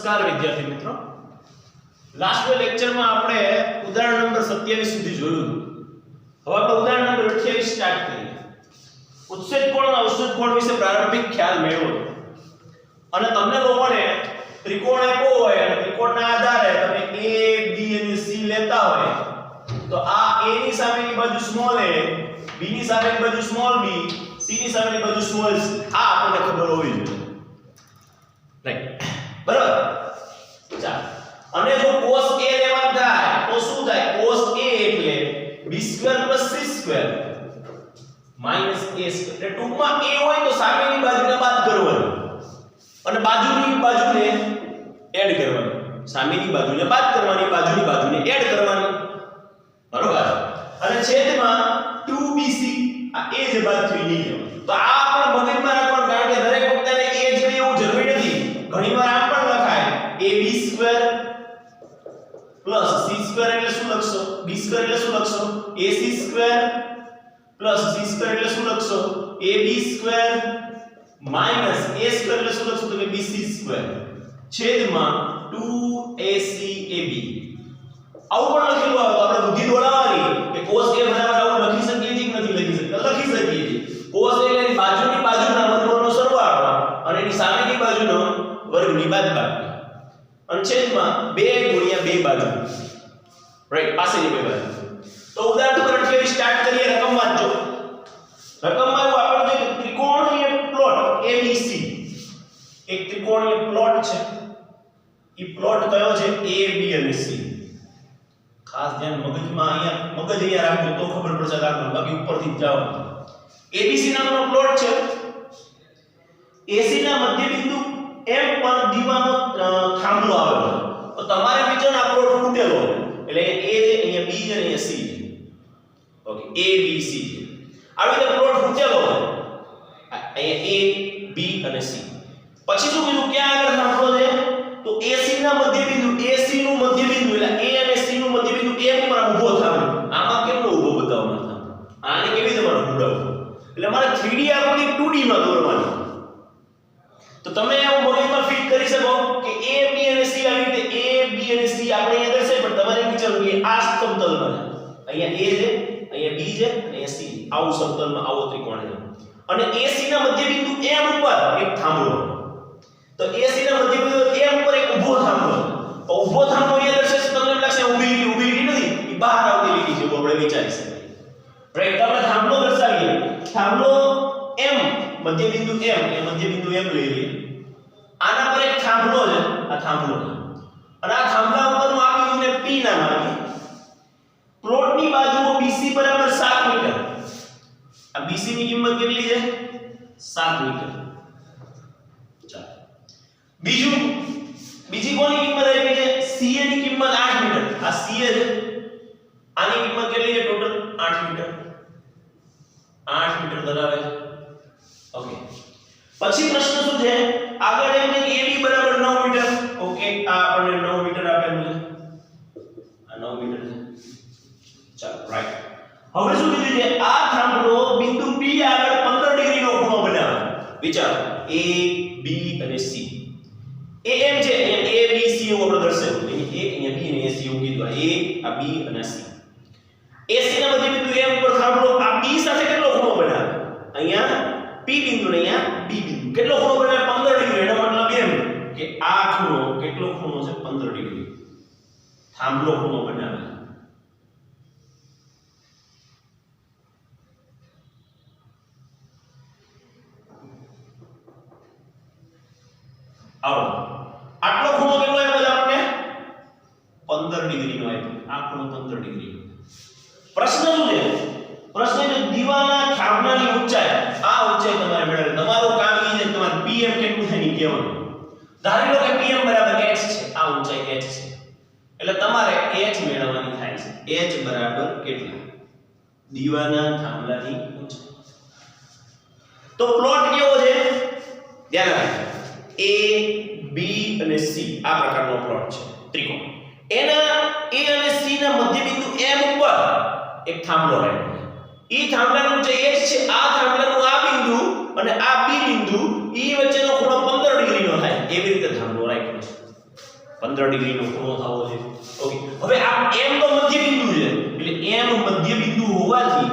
નમસ્કાર વિદ્યાર્થી મિત્રો, લાસ્ટ લેક્ચરમાં આપણે ઉદાહરણ નંબર 27 સુધી જોયું. હવે આપણે ઉદાહરણ નંબર 28 સ્ટાર્ટ કરીએ. ઉત્સેદ કોણ અને અવક્ષેદ કોણ વિશે પ્રારંભિક ખ્યાલ મેળવો અને તમને લોકોને ત્રિકોણ આપ્યો હોય અને ત્રિકોણના આધારે તમે a b અને c લેતા હોય તો આ a ની સામેની બાજુ સ્મોલ a, b ની સામેની બાજુ સ્મોલ b, c ની સામેની બાજુ સ્મોલ c, આ આપણને ખબર હોવી જોઈએ. રાઈટ, બરાબર. ચાલો, અને જો cos a લેવાનું થાય તો શું થાય? cos a એટલે b² + c² - a². એટલે ટૂંકમાં a હોય તો સામેની બાજુને બાદ કરવાની અને બાજુની બાજુને એડ કરવાની. સામેની બાજુને બાદ કરવાની, બાજુની બાજુને એડ કરવાની, બરોબર. અને છેદમાં 2bc, આ a જે બાદ થઈ ગઈ. તો આ આપણે મગજમાં રાખવાનું, કારણ કે દરેક વખતે a જોઈએ એવું જરૂરી નથી. ઘણીવાર આમ પણ લખાય ab² + c² એટલે શું લખશો? b² એટલે શું લખશો? ac² + c² એટલે શું લખશો? ab² - a² એટલે શું લખશો? તો કે bc² છેદમાં 2acab. આવું પણ લખેલું આવે તો આપણે બુદ્ધિ દોડાવવાની કે cos a બરાબર આવું લખી શકીએ છીએ કે નથી લખી શકતા? લખી શકીએ છીએ. cos a એટલે બાજુની બાજુના વર્ગનો સરવાળો અને એની સામેની બાજુનો વર્ગની બાદબાકી અને છેદમાં 2 × 2 બાજુ. રાઈટ, પાસેની બે બાજુ. તો ઉદાહરણ નંબર 28 સ્ટાર્ટ કરીએ. રકમ વાંચો. રકમમાં એવું આપણે જોઈએ કે ત્રિકોણીય પ્લોટ ABC. એક ત્રિકોણીય પ્લોટ છે. એ પ્લોટ કયો છે? A, B અને C. ખાસ ધ્યાન મગજમાં અહીંયા રાખજો તો ખબર પડશે આગળ, બાકી ઉપરથી જ જાઓ. ABC નામનો પ્લોટ છે. AC ના મધ્ય બિંદુ M પર દીવાનો થાંભલો આવેલો. તો તમારે વિચાર આ પ્લોટ ફૂટેલો એટલે A છે, અહીંયા B છે અને અહીંયા C છે. ઓકે, A B C છે. આવી રીતે પ્લોટ ફૂટેલો અહીંયા A B અને C. પછી શું કીધું? ક્યાં આગળ થાંભલો છે? તો AC ના મધ્ય બિંદુ, AC નું મધ્ય બિંદુ એટલે A અને C નું મધ્ય બિંદુ M પર ઊભો થાંભલો. આમાં કેમનો ઊભો બતાવવાનો થાંભલો? આને કેવી રીતે મારે ફૂડાવવો? એટલે મારે 3D આકૃતિ 2D માં દોરવાની. તો તમે એવું મગજમાં ફિટ કરી શકો કે A B અને C આવી રીતે A B અને C આપણે અહીંયા દર્શાવી, પણ તમારે વિચારવું કે આ સમતલમાં છે. અહીંયા A છે, અહીંયા B છે અને અહીંયા C. આવું સમતલમાં આવો ત્રિકોણ છે અને AC ના મધ્ય બિંદુ M ઉપર એક થાંભલો. તો AC ના મધ્ય બિંદુ M ઉપર એક ઊભો થાંભલો. તો ઊભો થાંભલો અહીંયા દર્શાવશે. તમને એમ લાગશે ઊભી નથી, એ બહાર આવતી લીટી છે, આપણે વિચારી શકીએ. રાઈટ, તો આપણે થાંભલો દર્શાવીએ. થાંભલો M, મધ્ય બિંદુ M, એ મધ્ય બિંદુ M લઈ લઈએ. આના પર એક થાંભલો છે, આ થાંભલો છે અને આ થાંભલા ઉપરનું આ બિંદુને P નામ આપીએ. પ્લોટની બાજુઓ BC બરાબર 7 મીટર. આ BC ની કિંમત કેટલી છે? 7 મીટર. ચાલો, બીજી કોની કિંમત આપી છે? CA ની કિંમત 8 મીટર. આ CA છે, આની કિંમત કેટલી છે? Total 8 metre. 8 મીટર ધરાવે છે. ઓકે, પછી પ્રશ્ન શું છે? આગળ એમ કે AB બરાબર 9 મીટર. ઓકે, આ આપણને 9 મીટર આપેલું છે. આ 9 મીટર છે. ચાલો, રાઈટ. હવે શું કીધું છે? આ થાંભલો બિંદુ P આગળ 15 ડિગ્રીનો ખૂણો બનાવે. વિચારો, A B અને C. AM છે, અહીંયા A B C એવું આપણે દર્શાવ્યું. અહીંયા A, અહીંયા B અને C એવું કીધું. આ B અને C. AC ના મધ્ય બિંદુ M ઉપર થાંભલો આ B સાથે કેટલો ખૂણો બનાવે? અહીંયા P બિંદુ ને અહીંયા B બિંદુ. કેટલો ખૂણો બનાવે? 15 ડિગ્રી. એનો મતલબ એમ કે આ ખૂણો કેટલો ખૂણો છે? 15 ડિગ્રી. થાંભલો ખૂણો બનાવે. આવો આટલો ખૂણો કેટલો આપ્યો છે આપણને? 15 ડિગ્રીનો આપ્યો. આ ખૂણો 15 ડિગ્રી. પ્રશ્ન શું છે? પ્રશ્ન છે દીવાલના થાંભલાની ઊંચાઈ. આ ઊંચાઈ તમારે મેળવવી. તમારું કામ એ છે તમારે PM કેટલું થાય ની કહેવાનું. ધારી લો કે PM બરાબર h છે. આ ઊંચાઈ h છે. એટલે તમારે h મેળવવાની થાય છે. h બરાબર કેટલા? દીવાલના થાંભલાની ઊંચાઈ. તો પ્લોટ કેવો છે? ધ્યાન રાખો. A B અને C આ પ્રકારનો પ્લોટ છે ત્રિકોણ. એના A અને C ના મધ્ય બિંદુ M ઉપર એક થાંભલો રહેલો છે. ઈ થાંભલાનું ઊંચાઈ h છે. આ થાંભલાનું આ બિંદુ અને આ B બિંદુ ઈ વચ્ચેનો ખૂણો 15 ડિગ્રીનો થાય. એવી રીતે થાંભલો રાખ્યો છે. 15 ડિગ્રીનો ખૂણો થવો જોઈએ. ઓકે, હવે આ m તો મધ્ય બિંદુ છે, એટલે m મધ્ય બિંદુ હોવાથી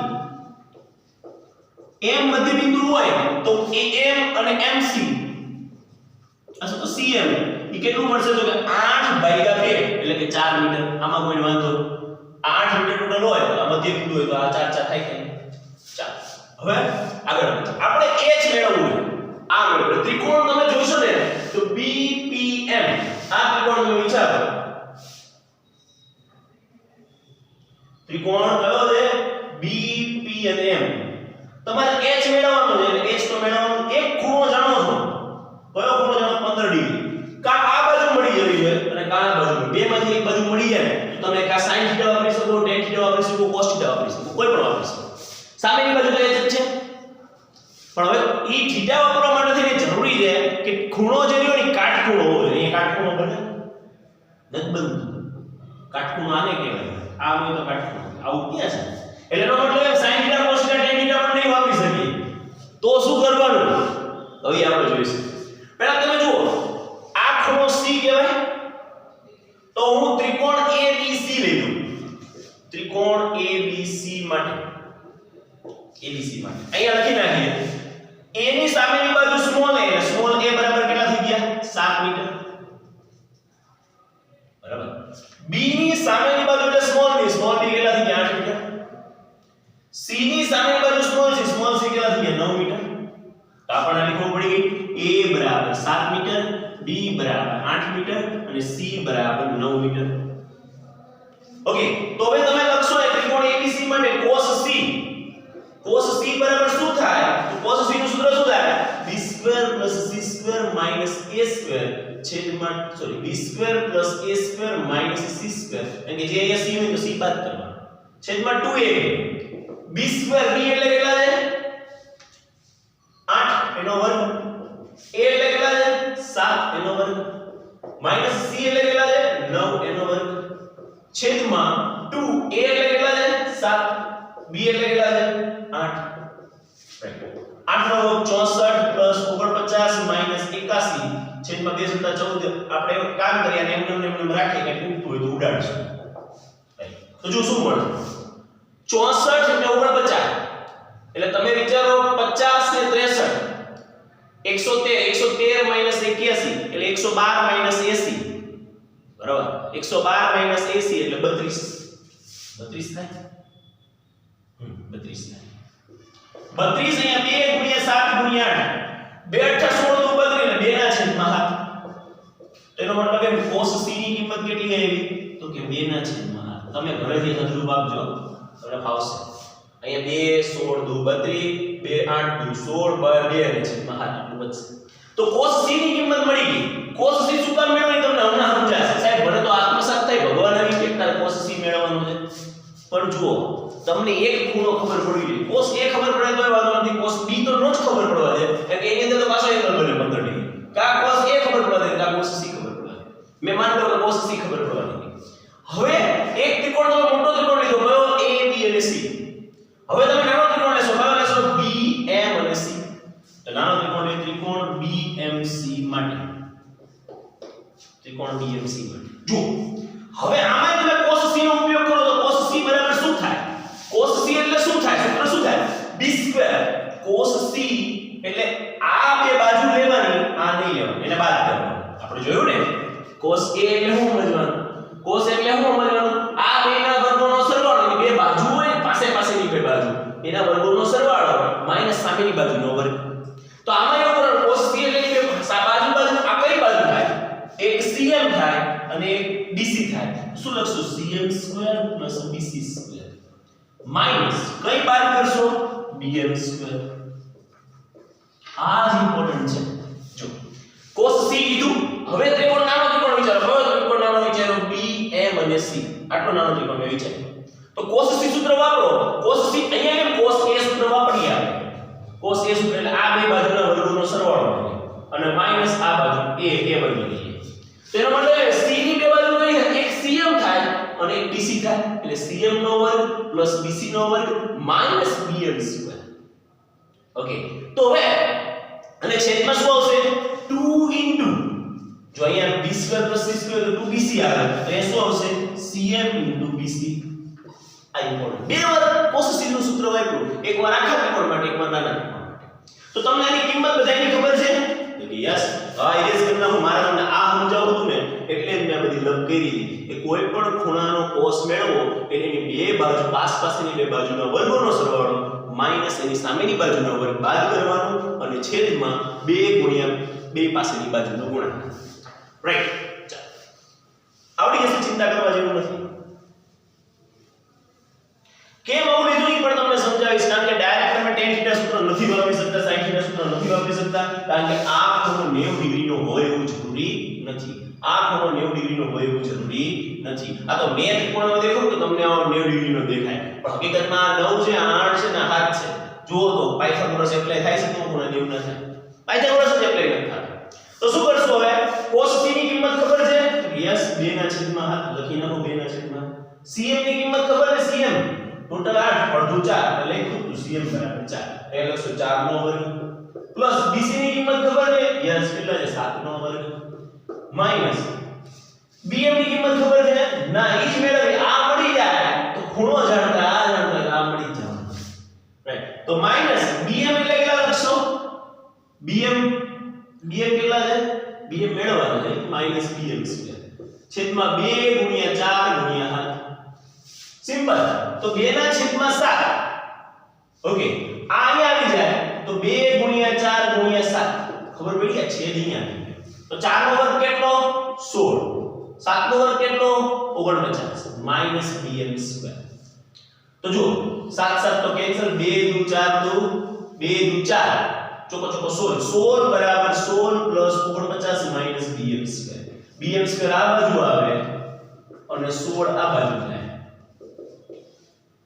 m મધ્ય બિંદુ હોય તો am અને mc અથવા તો cm એ કેટલું મળશે તો કે 8/2 એટલે કે 4 મીટર. આમાં કોઈ વાંધો 8 મીટર ટોટલ હોય તો આ મધ્ય બિંદુ હોય તો આ 4 4 થાય કે 4. હવે આગળ આપણે h મેળવવું છે. આ મેળવો ત્રિકોણ તમે જોશો ને તો BPM આ ત્રિકોણ તમે વિચારો. ત્રિકોણ કયો છે? BP અને M. તમારે h મેળવવાનો છે એટલે h તો મેળવવાનું. એક ખૂણો જાણો છો. કયો ખૂણો જાણો? 15 ડિગ્રી. કા આ બાજુ મળી જવી છે અને કા આ બાજુ. બે માંથી એક બાજુ મળી જાય તો તમે કા sin θ વાપરી શકો, tan θ વાપરી શકો, cos θ વાપરી શકો, કોઈ પણ વાપરી શકો. સામેની બાજુ તો h જ છે. પણ હવે ઈ θ વાપરવા માટે થઈને જરૂરી છે કે ખૂણો જે રહ્યો ને કાટખૂણો હોવો જોઈએ. અહીંયા કાટખૂણો બને નથી બનતું. કાટખૂણો આને કહેવાય. આ હોય તો કાટખૂણો. આવું ક્યાં છે? એટલે એનો મતલબ sin θ cos θ tan θ પણ નહીં વાપરી શકીએ. તો શું કરવાનું? હવે આપણે જોઈશું. પહેલા તમે જુઓ આ ખૂણો C કહેવાય. તો હું ત્રિકોણ ABC લઈ લઉં. ત્રિકોણ ABC માટે અહીંયા લખી નાખીએ. A ની સામેની બાજુ સ્મોલ a બરાબર કેટલા થઈ ગયા? 7 મીટર. બરાબર. B ની સામેની બાજુ એટલે સ્મોલ b કેટલા થઈ ગયા? 8 મીટર. C ની સામેની બાજુ સ્મોલ c કેટલા થઈ ગયા? 9 મીટર. તો આપણને લખવું પડી ગઈ A બરાબર 7 મીટર, B બરાબર 8 મીટર અને C બરાબર 9 મીટર. ઓકે, તો હવે તમે લખશો એ ત્રિકોણ ABC માટે cos C બરાબર શું થાય? તો cos C નું સૂત્ર શું થાય? b² + c² - a² છેદમાં b² + a² - c². એટલે કે જે અહીંયા c હોય તો c બાદ કરવાનો. છેદમાં 2a. b² b એટલે કેટલા છે? 8 એનો વર્ગ. a એટલે કેટલા છે? 7 એનો વર્ગ. માઈનસ c એટલે કેટલા છે? 9 એનો વર્ગ. છેદમાં 2 a એટલે કેટલા છે? 7 b એટલે કેટલા છે? 8. 8 નો વર્ગ 64 + 49 - 81 છેદમાં 2 * 14. આપણે કામ કરીએ અને એમ રાખીએ કે ઉઠતું હોય તો ઉડાડશું. તો જો શું મળે? 64 એટલે 49 એટલે તમે વિચારો 50 ને 63 113 - 81 એટલે 112 - 80 બરાબર. 112 - 80 એટલે 32 થાય. 32 થાય. 32 અહીંયા 2 * 7 * 8 2 * 8 16 * 32 ને 2 ના છેદમાં 7. તેનો મતલબ એમ cos c ની કિંમત કેટલી આવી? તો કે 2 ના છેદમાં 7. તમે ઘરેથી હજરૂપ આપજો તમને ફાવશે. અહીંયા 2 16 * 32 2 8 * 16 2 ના છેદમાં 7 એટલું બચશે. તો cos c ની કિંમત મળી ગઈ. cos c શું કામ મેળવવાની તમને હમણાં સમજાશે. સાહેબ મને તો આત્મસાત થાય ભગવાન આવી કે તારે cos c મેળવવાનો છે. પણ જુઓ તમને એક ખૂણો ખબર પડવી જોઈએ. cos a ખબર પડે તોય વાંધો નથી. cos b તો નો જ ખબર પડવા દે કે એની અંદર તો પાછો એંગલ બને 15 ડિગ્રી. કા cos a ખબર પડવા દે કા cos c ખબર પડવા દે. મેં માન લો કે cos c ખબર પડવા દે. હવે એક ત્રિકોણ તો મોટો ત્રિકોણ લીધો કયો? a b અને c. હવે તમે નાનો ત્રિકોણ લેશો કયો લેશો? b m અને c. તો નાનો ત્રિકોણ એ ત્રિકોણ BMC માટે. ત્રિકોણ BMC માટે. જો હવે આમાં તમે cos c નો ઉપયોગ કરો તો cos c બરાબર શું થાય? cos c એટલે શું થાય? સૂત્ર શું થાય? b². cos c એટલે આ બે બાજુ લેવાની, આ નહીં લેવાની, એને બાદ કરવાની. આપણે જોયું ને cos a એટલે શું સમજવાનું? cos એટલે શું સમજવાનું? આ બેના વર્ગોનો સરવાળો. બે બાજુ હોય પાસેની બે બાજુ એના વર્ગોનો સરવાળો માઈનસ સામેની બાજુનો વર્ગ. તો આમાં એવું કરવાનું cos c એટલે કે બાજુ આ કઈ બાજુ થાય? એક cm થાય અને એક bc થાય. શું લખશું? cm² + bc² માઈનસ કઈ બાદ કરશો? bm². આ જ ઇમ્પોર્ટન્ટ છે. જો cos c કીધું. હવે ત્રિકોણ નાનો ત્રિકોણ વિચારો. કયો ત્રિકોણ નાનો વિચારો? bm અને c. આટલો નાનો ત્રિકોણ મેં વિચાર્યો. તો cos c સૂત્ર વાપરો. cos c અહીંયા કેમ cos a સૂત્ર વાપરીએ આપણે. cos a સૂત્ર એટલે આ બે બાજુના વર્ગોનો સરવાળો મળે અને માઈનસ આ બાજુ a વર્ગ લઈએ. તેનો મતલબ c ની બે બાજુ કઈ એક cm થાય અને એક bc થાય. એટલે cm નો વર્ગ + bc નો વર્ગ માઈનસ bm². ઓકે, તો હવે અને છેદમાં શું આવશે? 2 * જો અહીંયા b² + c² તો 2bc આવે તો એ શું આવશે cm * bc આ ઇમ્પોર્ટન્ટ બે વાર પોસેસિવ નું સૂત્ર વાપર્યું એકવાર આખા ત્રિકોણ માટે એકવાર નાના ત્રિકોણ માટે તો તમને આની કિંમત બધાની ખબર છે તો કે યસ આ ઇરેઝ કરી નાખું મારે તમને આ સમજાવવું હતું ને એટલે જ મેં આ બધી લબ કરી દીધી કે કોઈ પણ ખૂણાનો કોસ મેળવો એટલે એની બે બાજુ પાસની બે બાજુના વર્ગોનો સરવાળો માઈનસ એની સામેની બાજુનો વર્ગ બાદ કરવાનો અને છેદમાં 2 ગુણ્યા બે પાસેની બાજુનો ગુણાકાર રાઈટ ચાલો આવડી જશે ચિંતા કરવા જેવું નથી કેમ આવું લીધું એ પણ તમને સમજાવીશ કારણ કે ડાયરેક્ટ તમે tan θ સૂત્ર નથી વાપરી શકતા sin θ સૂત્ર નથી વાપરી શકતા કારણ કે આ ખૂણો 90 ડિગ્રીનો હોય એવું જરૂરી નથી આ ખૂણો 90 ડિગ્રીનો હોય એવું જરૂરી નથી આ તો મેં ત્રિકોણમાં દેખો તો તમને આ 90 ડિગ્રીનો દેખાય પણ હકીકતમાં 9 છે 8 છે ને 7 છે જુઓ તો પાયથાગોરસ એપ્લાય થાય છે તો ખૂણો 90 ન થાય પાયથાગોરસ જ એપ્લાય ન થાય તો શું કરશો હવે cos t ની કિંમત ખબર છે યસ 2/7 લખી નાખો 2/7 cm ની કિંમત ખબર છે cm ટોટલ 8 અડધું 4 એટલે લખ્યું તો cm બરાબર 4 એટલે લખશો 4 નો વર્ગ પ્લસ bc ની કિંમત ખબર છે યસ કેટલા છે 7 નો વર્ગ માઈનસ bm ની કિંમત ખબર છે ના ઈ જ મેળવી આ મળી જાય તો ખૂણો જાણતા આ મળી જવાનું રાઈટ તો માઈનસ bm એટલે કેટલા લખશો bm કેટલા છે bm મેળવવાનો છે માઈનસ bm² છેદમાં 2 ગુણ્યા 4 ગુણ્યા 7 સિમ્પલ તો 2/7 ઓકે આ અહીં આવી જાય તો 2 ગુણ્યા 4 ગુણ્યા 7 ખબર પડી આ છેદ અહીં આવી ગયો તો 4 નો વર્ગ કેટલો 16 7 નો વર્ગ કેટલો 49 માઈનસ bm². તો જુઓ 7 7 તો કેન્સલ 2 દુ 4 દુ 2 દુ 4 ચોકો ચોકો 16 બરાબર 16 પ્લસ 49 માઈનસ bm². bm² આ બાજુ આવે અને 16 આ બાજુ જાય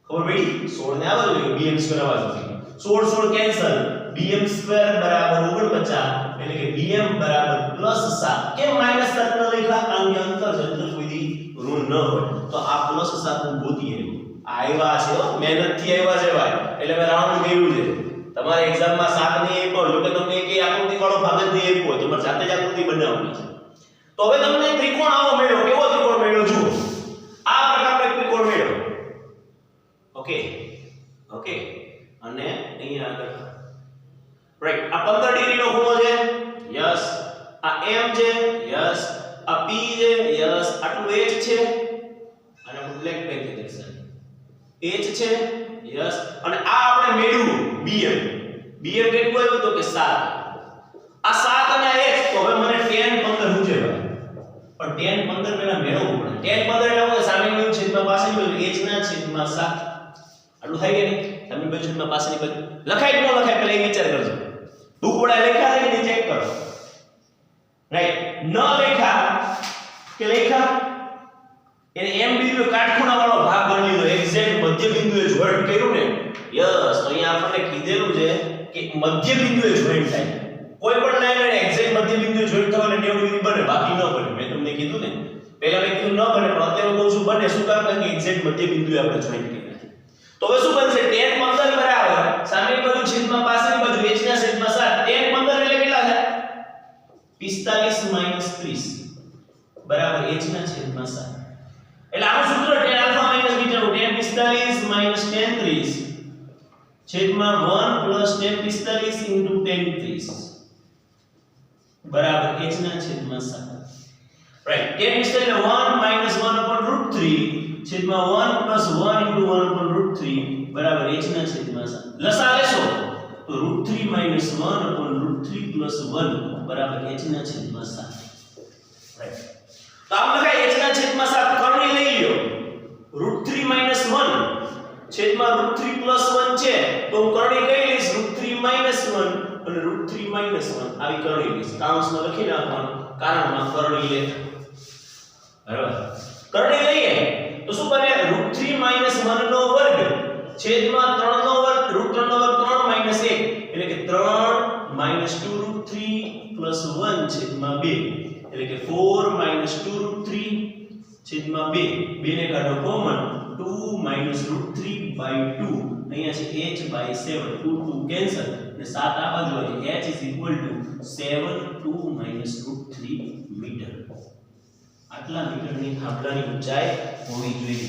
ખબર પડી 16 ને આ બાજુ ગયો bm² આ બાજુ ગયો 16 16 કેન્સલ bm² બરાબર 49 એટલે કે bm બરાબર +7 કેમ -7 ન લખ્યા કારણ કે અંતર જંતર કોઈ દી ઋણ ન હોય તો આ +7 નું ગોતી આવ્યા છે મહેનત થી આવ્યા છે ભાઈ એટલે મેં રાઉન્ડ કર્યું છે તમારે એક્ઝામ માં 7 નહીં આપ્યો જો કે તમને એક આકૃતિ વાળો ભાગ જ નહીં આપ્યો તમારે જાતે જ આકૃતિ બનાવવાની છે તો હવે તમને ત્રિકોણ આવો મળ્યો કેવો ત્રિકોણ મળ્યો જુઓ આ પ્રકારનો એક ત્રિકોણ મળ્યો ઓકે ઓકે અને અહીંયા આગળ રાઈટ આ 15 ડિગ્રીનો ખૂણો છે યસ આ m છે યસ આ p છે યસ આટલું h છે અને આ બ્લેક પેન છે દેખાય h છે યસ અને આ આપણે મેળવ્યું bm કેટલું આવ્યું તો કે 7 આ 7 અને આ h તો હવે મને tan 15 શું છે ભાઈ પણ tan 15 પહેલા મેળવવું પડે tan 15 એટલે હું સામેની છેદમાં પાછળની બાજુ h ના છેદમાં 7 આટલું થાય કે નહીં સામેની બાજુ છેદમાં પાછળની બાજુ લખાય કે ન લખાય પહેલા એ વિચાર કરજો બુક વડા લખ્યા છે કે ચેક કરો રાઈટ ન લખ્યા કે લખ્યા એને m બિંદુ કાટખૂણા વાળો ભાગ ગણી લીધો એક્ઝેક્ટ મધ્ય બિંદુએ જોઈન્ટ કર્યું ને યસ તો અહીંયા આપણને કીધેલું છે કે મધ્ય બિંદુએ જોઈન્ટ થાય કોઈ પણ લાઈન એને એક્ઝેક્ટ મધ્ય બિંદુએ જોઈન્ટ થવા એટલે 90 ડિગ્રી બને બાકી ન બને મેં તમને કીધું ને પહેલા મેં કીધું ન બને પણ અત્યારે હું કહું છું બને શું કામ કે એક્ઝેક્ટ મધ્ય બિંદુએ આપણે જોઈન્ટ કરી નાખીએ તો હવે શું બનશે tan 15 બરાબર સામેની બાજુ છેદમાં પાછળની બાજુ h ના છેદમાં 7 tan 15 એટલે કેટલા થાય 45 - 30 બરાબર h ના છેદમાં 7 એટલે આનું સૂત્ર tan આલ્ફા માઈનસ બીટા નું tan 45 - tan 30 છેદમાં 1 + tan 45 * tan 30 બરાબર h ના છેદમાં 7 રાઈટ tan 45 એટલે 1 - 1/√3 છેદમાં 1 + 1 * 1/√3 બરાબર h ના છેદમાં 7 લસા લેશો તો √3 - 1/√3 + 1 બરાબર h ના છેદમાં 7 રાઈટ તો આમ લખાય h ના છેદમાં 7 કરણી લઈ લ્યો √3 - 1 છેદમાં √3 + 1 છે તો હું કરણી કઈ લઈશ √3 - 1 અને √3 - 1 આવી કરણી લઈશ કાઉન્સમાં લખી નાખવાનું કારણમાં કરણી લે બરાબર કરણી લઈએ તો શું બને √3 - 1 નો વર્ગ છેદમાં 3 નો વર્ગ √3 નો વર્ગ 3 - 1 એટલે કે 3 - 2√3 + 1 છેદમાં 2 એટલે કે 4 - 2√3 છેદમાં 2 2 ને કાઢો કોમન 2 - √3/2 અહીંયા છે h/7 2 2 કેન્સલ અને 7 આ બાજુ હોય h = 7 2 √3 મીટર. આટલા મીટરની થાંભલાની ઊંચાઈ હોવી જોઈએ.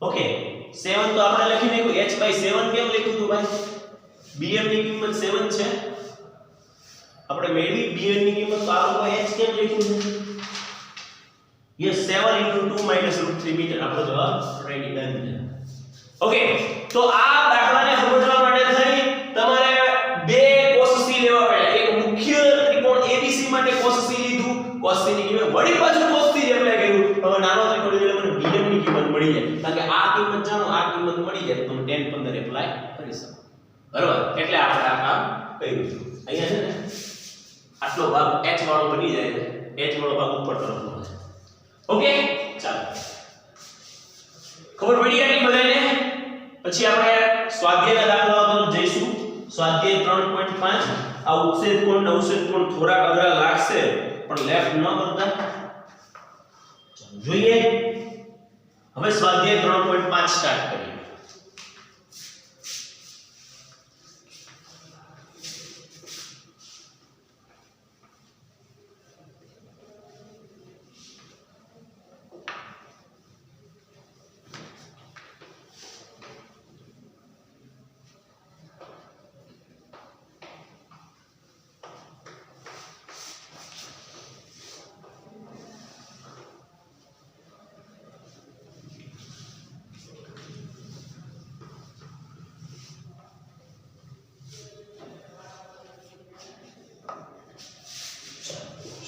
ઓકે 7 તો આપણે લખી નાખ્યું h/7 કેમ લખ્યું હતું ભાઈ? bm ની કિંમત 7 છે. આપણે મેળવી bm ની કિંમત તો આ લોકો h કેમ લખ્યું છે? યસ 7 * 2 √3 મીટર આપણો જવાબ રેડી ડન છે. ઓકે તો આ દાખલાને સમજવા માટે થઈ તમારે બે cos c લેવા પડ્યા. એક મુખ્ય ત્રિકોણ abc માટે cos c લીધું, cos c ની કિંમત વળી પાછું cos c એપ્લાય કર્યું. હવે નાનો ત્રિકોણ એટલે મને bm ની કિંમત મળી જાય. કારણ કે આ કિંમત જાણો, આ કિંમત મળી જાય તો તમે tan 15 એપ્લાય કરી શકો. બરાબર? એટલે આપણે આ કામ કર્યું. અહીંયા છે ને આટલો ભાગ h વાળો બની જાય, h વાળો ભાગ ઉપર તરફનો છે. ઓકે ચાલો ખબર પડી ગઈ બધાને? પછી આપણે સ્વાધ્યાયના દાખલાઓ તરફ જઈશું. સ્વાધ્યાય 3.5 આ ઉત્સેદ કોણ થોડાક અઘરા લાગશે પણ લેફ્ટ ન કરતા. ચાલો જોઈએ. હવે સ્વાધ્યાય 3.5 સ્ટાર્ટ કરીએ.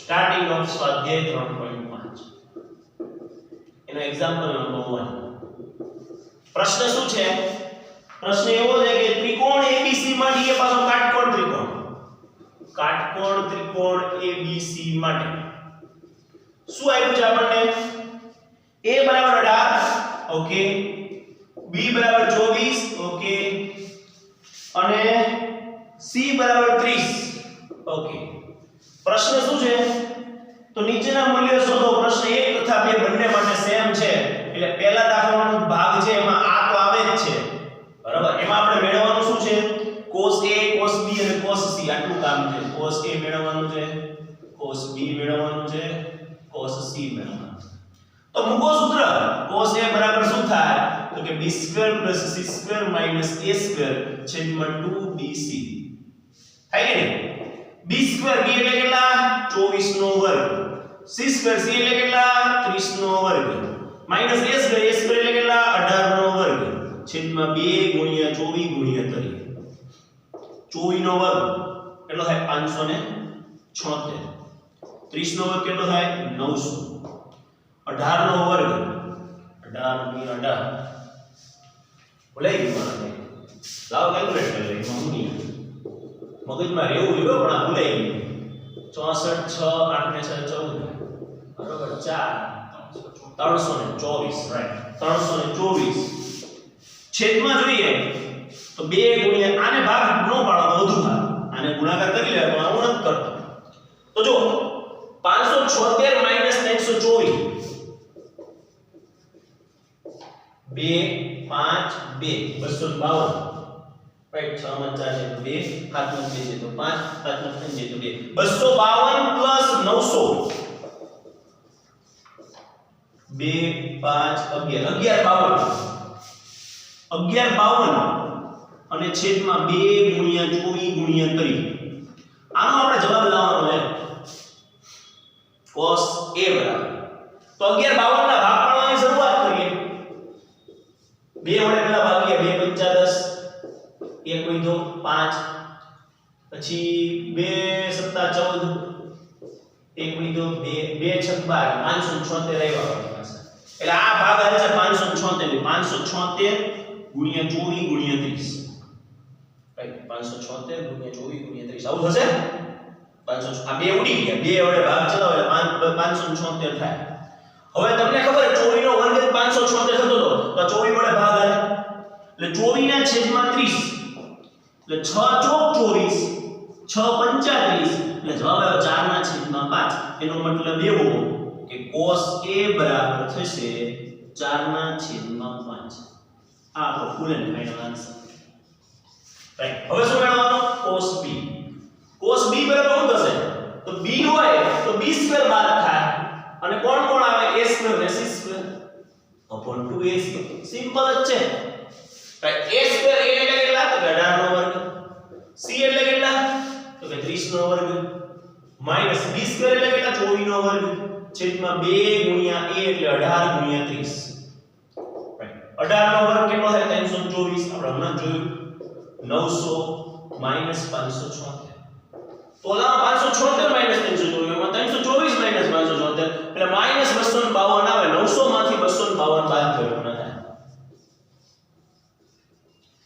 Starting of સ્વાધ્યાય 3.5 એનો એક્ઝામ્પલ નંબર 1. પ્રશ્ન શું છે? પ્રશ્ન એવો છે કે ત્રિકોણ ABC માં ડીએ પાછો કાટકોણ ત્રિકોણ ABC માટે શું આવ્યું છે આપણને? A = 18 ઓકે, B = 24 ઓકે અને C = 30 ઓકે. પ્રશ્ન શું છે? તો નીચેના મૂલ્યો શોધો. પ્રશ્ન 1 તથા 2 બંને માટે સેમ છે. એટલે પહેલા દાખલાનો ભાગ છે એમાં આ તો આવે જ છે. બરાબર? એમાં આપણે મેળવવાનું શું છે? cos A, cos B અને cos C. આટલું કામ છે. cos A મેળવવાનું છે, cos B મેળવવાનું છે, cos C મેળવવાનું છે. તો મૂકો સૂત્ર. cos A બરાબર શું થાય? તો કે b² + c² - a² / 2bc. થાય કે નહીં? b² b એટલે કેટલા? 24 નો વર્ગ. c² c એટલે કેટલા? 30 નો વર્ગ. માઈનસ a² એટલે કેટલા? 18 નો વર્ગ. છેદમાં 2 * 24 * 30. 24 નો વર્ગ કેટલો થાય? 576. 30 નો વર્ગ કેટલો થાય? 900. 18 નો વર્ગ 18 * 18 ભૂલાઈ ગયું મને. લાવ કેલ્ક્યુલેટ કરી લઈએ. મગજમાં રહેવું જોઈએ પણ આ ભૂલાઈ ગયું. 64 6 8 ને 6 14 બરોબર 4 324 રાઈટ 324 છેદમાં જોઈએ તો 2 * આને ભાગ નો પાડો તો વધુ ભાગ આને ગુણાકાર કરી લે તો હું નથી કરતો. તો જો 576 - 324 2 5 2 252 રાઈટ 6 માં 4 છે તો 2 7 માં 2 છે તો 5 5 માં 3 છે તો 2 252 + 900 2 5 11 1152 અને છેદમાં 2 * 24 * 30. આનો આપણે જવાબ લાવવાનો છે cos A બરાબર. તો 1152 ના ભાગ પાડવાની શરૂઆત કરીએ. 2 વડે પેલા ભાગીએ 2 × 5 = 10 1 વધ્યો 5 પછી 2 × 7 = 14 1 વધ્યો 2 2 × 6 = 12 576 આવ્યા આપણી પાસે. એટલે આ ભાગ આવે છે 576 576 * 24 * 30 રાઈટ 576 * 24 * 30 આવું થશે. 500 આ બે ઉડી ગયા. 2 વડે ભાગ ચલાવો એટલે 576 થાય. હવે તમને ખબર 24 નો વર્ગ 576 થતો હતો તો 24 વડે ભાગ આવે એટલે 24 ના છેદમાં 30 એટલે 6 ચોક 24 6 35 એટલે જવાબ આવ્યો 4 ના છેદમાં 5. એનો મતલબ એવો કે cos A બરાબર થશે 4 ના છેદમાં 5. આ આપણો full and final answer. Right હવે શું મેળવવાનું cos b cos b બરાબર શું થશે તો b હોય તો b² બાદ થાય અને કોણ કોણ આવે a² ને c² upon 2ac સિમ્પલ જ છે રાઈટ a² a એટલે કેટલા તો 18 નો વર્ગ c એટલે કેટલા તો કે 30 નો વર્ગ માઈનસ b² એટલે કેટલા 24 નો વર્ગ છેદમાં 2 ગુણ્યા a એટલે 18 ગુણ્યા 30 રાઈટ 18 નો વર્ગ કેટલો થાય 324 આપણે હમણાં જોયું 900 માઈનસ 576 તો ઓલા 576 માઈનસ 324 માં 324 માઈનસ 576 એટલે માઈનસ 252 આવે 900 માંથી 252 બાદ કરવાના થાય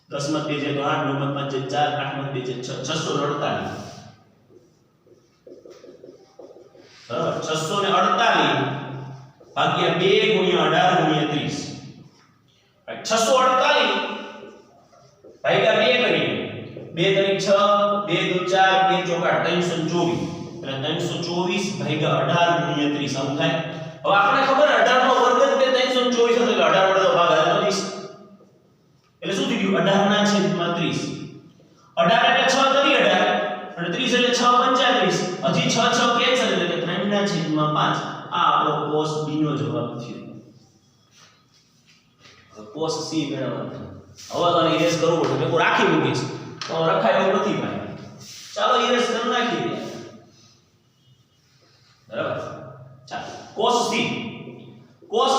10 માં 2 છે તો 8 9 માં 5 છે 4 8 માં 2 છે 648 બરાબર 648 ભાગ્યા 2 ગુણ્યા 18 ગુણ્યા 30 રાઈટ 648 ભાગ્યા 2 કરીએ 2 તરી 6 2 દુ 4 2 ચોકા 324 એટલે 324 ભાગ્યા 18 ગુણ્યા 30 આવું થાય હવે આપણે ખબર 18 નો વર્ગ એટલે 324 હતો એટલે 18 વડે ભાગ આવે તો 30 એટલે શું થઈ ગયું 18 ના છેદમાં 30 18 એટલે 6 તરી 18 અને 30 એટલે 6 35 હજી 6 6 કેન્સલ એટલે કે 3 ના છેદમાં 5 આ આપણો cos b નો જવાબ થયો cos c મેળવવાનો હવે તો ઇરેઝ કરવું પડે મેં રાખી મૂકીશ તો રખાય એવું નથી ભાઈ ચાલો ઇરેઝ કરી નાખીએ બરાબર ચાલો cos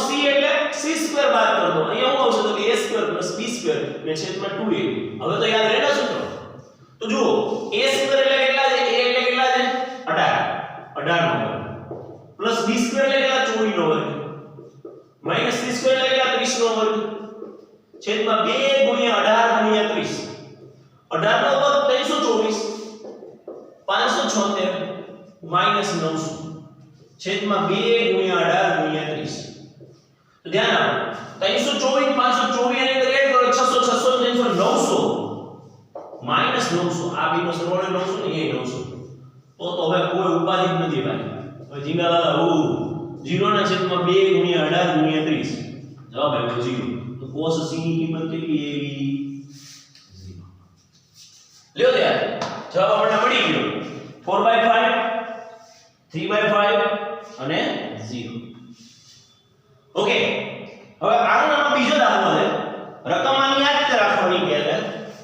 c એટલે c² બાદ કર દો અહીંયા હું આવશે તો કે a² + b² ને છેદમાં 2a હવે તો યાદ રહેના સૂત્રો તો જુઓ a² એટલે કેટલા છે a એટલે કેટલા છે 18 નો વર્ગ પ્લસ b² એટલે કેટલા 24 નો વર્ગ માઈનસ c² એટલે કેટલા 30 નો વર્ગ છેદમાં 2 ગુણ્યા 18 ગુણ્યા 30 18 નો વર્ગ 324 576 માઈનસ 900 છેદમાં 2 ગુણ્યા 18 ગુણ્યા 30 તો ધ્યાન આપો 324 524 ની અંદર એડ કરો 600 600 300 900 માઈનસ 900 આ બેનો સરવાળો 900 ને એ 900 તો હવે કોઈ ઉપાધિ જ નથી ભાઈ હવે જીંગાલાલા 0 ના છેદમાં 2 ગુણ્યા 18 ગુણ્યા 30 જવાબ આવ્યો 0 તો cos c ની કિંમત કેટલી આવી 0 લ્યો યાર જવાબ આપણને મળી ગયો 4/5 3/5 અને 0 ઓકે હવે આનો બીજો દાખલો છે રકમ આની યાદ રાખવાની કહે છે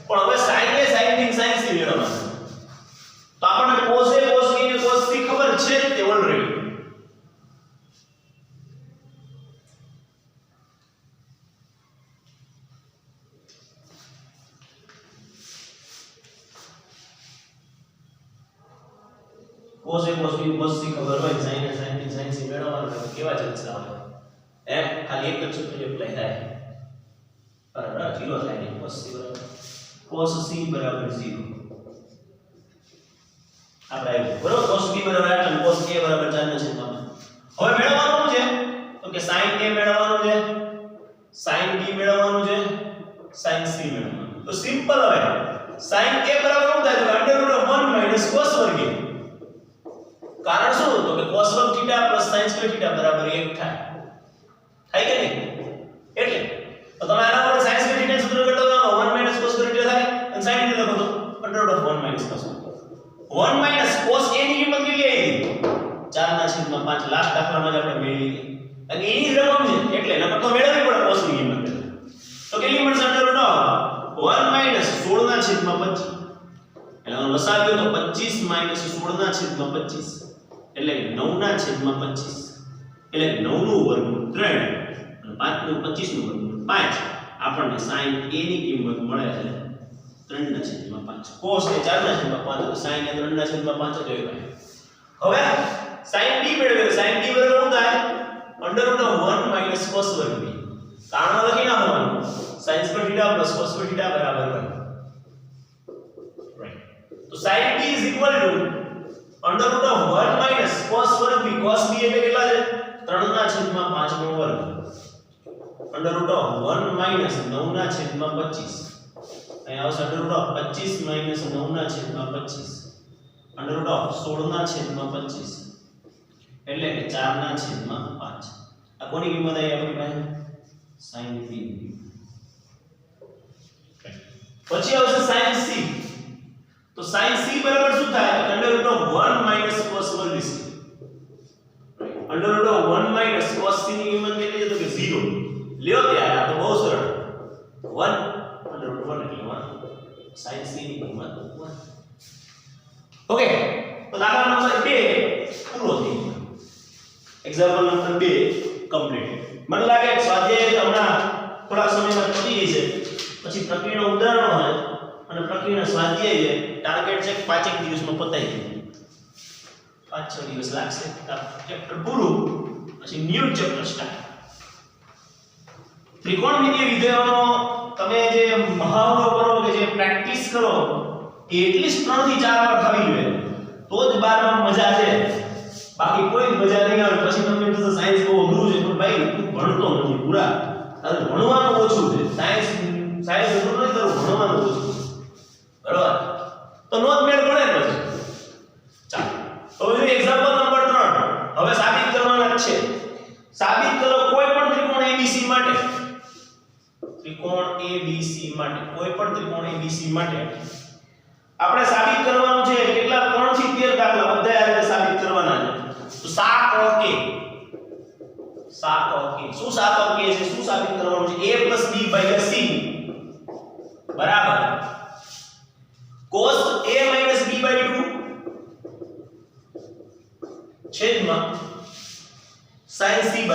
પણ હવે sin a sin b sin c મેળવવાનું તો આપણને cos a cos b ને cos c ખબર છે તે already cos a cos b cos c ખબર હોય sin a sin b sin c મેળવવાનું તો કેવા ચાન્સ આવે ખાલી એક જ સૂત્ર એપ્લાય થાય બરાબર 0 થાય ને cos c બરાબર 0 આપણે આવ્યું બરાબર cos b બરાબર 8 અને cos a બરાબર 4 ના છેદમાં હવે મેળવવાનું છે તો કે sin a મેળવવાનું છે sin b મેળવવાનું છે sin c મેળવવાનું તો સિમ્પલ હવે sin a બરાબર શું થાય તો √1 - cos વર્ગ કારણ શું તો કે cos વર્ગ θ + sin સ્ક્વેર θ બરાબર 1 થાય થાય કે નહીં એટલે તો તમે આના પર sin સ્ક્વેર θ સૂત્ર કરતા જાઓ 1 - cos સ્ક્વેર θ થાય અને sin θ લખો તો √1 - cos 1 - cos a ની કિંમત કેટલી આવી 4 ના છેદમાં 5 લાસ્ટ દાખલામાં જ આપણે મેળવી લીધી અને એની જ રકમ છે એટલે નકર તો મેળવવી પડે cos ની કિંમત તો કેટલી મળશે √1 - 16 ના છેદમાં 25 એટલે આનો લસાઅ લ્યો તો 25 - 16 ના છેદમાં 25 એટલે 9 ના છેદમાં 25 એટલે 9 નું વર્ગમૂળ 3 અને 5 નું 25 નું વર્ગમૂળ 5 આપણને sin a ની કિંમત મળે છે 3 ના છેદમાં 5 cos એ 4 ના છેદમાં 5 તો sin એ 3 ના છેદમાં 5 જ હોય હવે sin b મેળવ્યો sin b બરાબર શું થાય √1 - cos વર્ગ b કારણ લખી નાખવાનું sin સ્ક્વેર θ + cos સ્ક્વેર θ બરાબર 1 રાઈટ તો sin b √1 - cos વર્ગ b cos b એટલે કેટલા છે 3 ના છેદમાં 5 નો વર્ગ √1 - 9 ના છેદમાં 25 અહીંયા આવશે √25 - 9 ના છેદમાં 25 √16 ના છેદમાં 25 એટલે કે 4 ના છેદમાં 5 આ કોની કિંમત આવી આપણી પાસે sin b પછી આવશે sin c તો sin c બરાબર શું થાય √1 - cos વર્ગ c √1 - cos c ની કિંમત કેટલી છે તો કે 0 લ્યો ત્યારે આ તો બહુ સરળ 1 √1 એટલે 1 sin c ની કિંમત 1 ઓકે તો દાખલા નંબર 2 પૂરો થઈ ગયો એક્ઝામ્પલ નંબર 2 કમ્પ્લીટ મને લાગે સ્વાધ્યાય હમણાં થોડા સમયમાં પતી જશે પછી પ્રક્રિયાનો ઉદાહરણો હોય અને પ્રક્રિયાનો સ્વાધ્યાય છે ટાર્ગેટ છે 5 દિવસમાં પતાઈ જાય 5-6 દિવસ લાગશે ચેપ્ટર પૂરું પછી ન્યૂ ચેપ્ટર સ્ટાર્ટ ત્રિકોણમિતિય વિધેયોનો તમે જે મહાવરો કરો કે જે પ્રેક્ટિસ કરો એ એટલીસ્ટ 3 થી 4 વાર થવી જોઈએ તો જ 12 માં મજા છે બાકી કોઈ મજા નહીં આવે પછી તમને તો સાયન્સ બહુ અઘરું છે પણ ભાઈ તું ભણતો નથી પૂરા તારે ભણવાનું ઓછું છે સાયન્સ એટલું નથી તારું ભણવાનું ઓછું બરાબર તો નોંધ મેળ પડે પછી ચાલો હવે એક્ઝામ્પલ નંબર 3 હવે સાબિત કરવાના જ છે સાબિત કરો કોઈ પણ ત્રિકોણ ABC માટે ત્રિકોણ ABC માટે કોઈ પણ ત્રિકોણ ABC માટે આપણે સાબિત કરવાનું છે કેટલા 3 થી 13 દાખલા બધા આ રીતે સાબિત કરવાના છે તો 7 ઓકે શું 7 ઓકે છે શું સાબિત કરવાનું છે a + b/c બરાબર cos a - b/2 છેદમાં sin c/2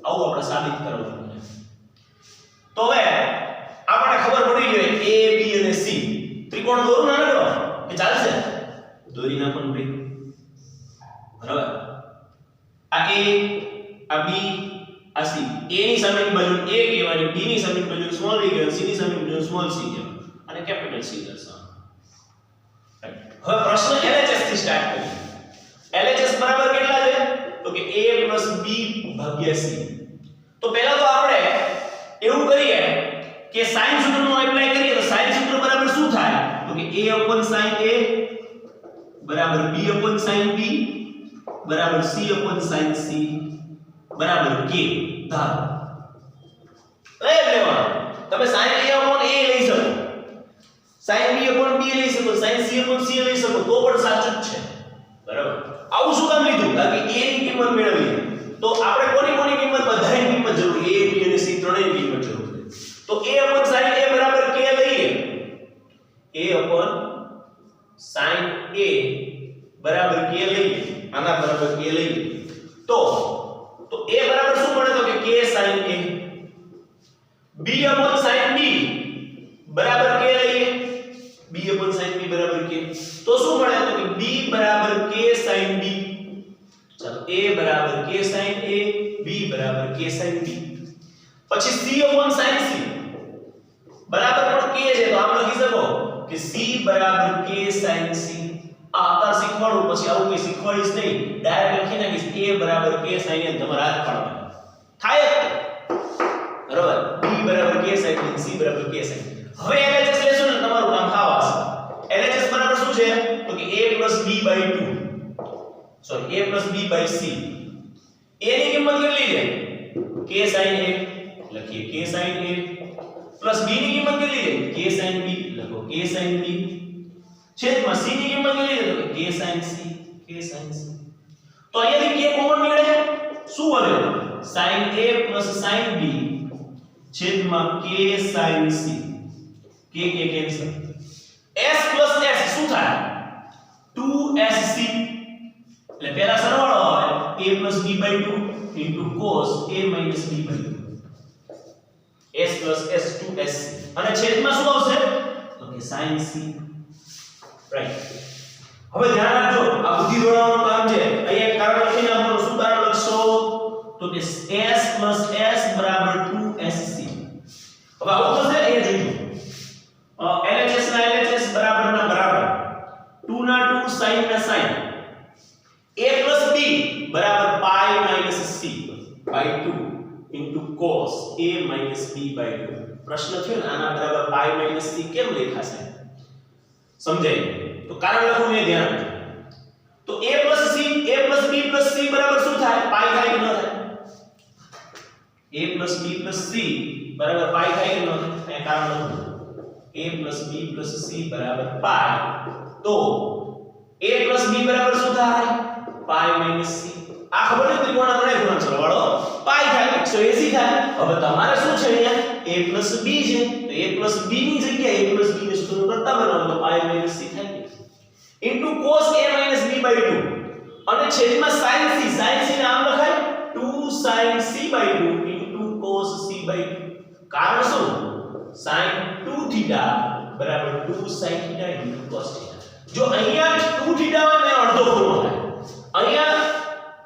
આવું આપણે સાબિત કરવાનું છે તો હવે આપણે ખબર પડી ગઈ a b અને c ત્રિકોણ દોરો ના કરો કે ચાલશે દોરી નાખો ને ભાઈ બરાબર આ a આ b આ c a ની સામેની બાજુ a કહેવાની b ની સામેની બાજુ સ્મોલ a કહેવાની c ની સામેની બાજુ સ્મોલ c કહેવાની અને કેપિટલ c દર્શાવવાનું હવે પ્રશ્ન LHS થી સ્ટાર્ટ કરીએ LHS બરાબર કેટલા છે તો કે a + b/c તો પહેલા તો આપણે એવું કરીએ કે sin સૂત્રનો એપ્લાય કરીએ તો sin સૂત્ર બરાબર શું થાય તો કે a/sin a બરાબર b/sin b બરાબર c/sin c બરાબર k ધારો લેવા તમે sin a/a લઈ શકો sin b/b લઈ શકો sin c/c લઈ શકો તો પણ સાચું જ છે બરાબર આવું શું કામ લીધું કારણ કે a ની કિંમત મેળવીએ તો આપણે કોની કિંમત બધાની કિંમત જરૂર a b અને c ત્રણેયની કિંમત જરૂર છે તો a/sin a બરાબર k લઈએ a/sin a બરાબર k લઈએ આના બરાબર k લઈએ તો a બરાબર શું મળે તો કે k sin a b/sin b બરાબર k લઈએ b/sin b બરાબર k તો શું મળે તો કે b બરાબર k sin b ચાલો a બરાબર k sin a b બરાબર k sin b પછી c/sin c બરાબર પણ k છે તો આમ લખી શકો કે c બરાબર k sin c આ આકાર શીખવાડું પછી આવું કોઈ શીખવાડીશ નહીં ડાયરેક્ટ લખી નાખીશ a બરાબર k sin a તમારે હાથ પાડવાનો થાય જ બરાબર b બરાબર k sin b c બરાબર k sin હવે LHS લેશો ને તમારું કામ ખાવાશે LHS બરાબર શું છે તો કે a + b/2 sorry a + b/c a ની કિંમત કેટલી છે k sin a લખીએ k sin a plus b ની કિંમત કેટલી છે k sin b લખો k sin b છેદમાં c ની કિંમત કેટલી છે તો k sin c તો અહીંયાથી k કોમન નીકળે શું વધે sin a + sin b છેદમાં k sin c k cancel s + s શું થાય 2sc એટલે પહેલા સરવાળો આવે a + b/2 cos a - b/2 s + s 2sc અને છેદમાં શું આવશે તો કે sin c રાઈટ હવે ધ્યાન રાખજો આ બુદ્ધિ દોડાવવાનું કામ છે અહીંયા કારણ લખીને આપણો શું કારણ લખશો તો કે s + s બરાબર 2sc હવે આવું થશે એ જોજો LHS ના LHS બરાબર 2 ના 2 sin ના sin a + b બરાબર pi - c / 2 cos a - b/2 પ્રશ્ન થયો ને આના બરાબર pi - c કેમ લખાશે સમજાય તો કારણ લખું ને ધ્યાન તો a + b + c બરાબર શું થાય pi થાય કે ન થાય a + b + c બરાબર pi થાય કે ન થાય કારણ લખું a plus b plus c બરાબર પાઈ તો a plus b બરાબર શું થાય પાઈ minus c આ ખબર છે ત્રિકોણના ત્રણેય ખૂણા સરવાળો પાઈ થાય 180 થાય હવે તમારે શું છે અહીંયા a plus b છે તો a plus b ની જગ્યાએ a plus b ને સૂત્ર કરતા બનાવો તો પાઈ minus c થાય into cos a minus b by 2 અને છેદમાં sin c ને આમ લખાય 2 sin c by 2 into cos c by 2 કારણ શું sin 2 theta બરાબર 2 sin theta into cos theta જો અહીંયા 2 theta હોય ને અડધો ખૂણો થાય અહીંયા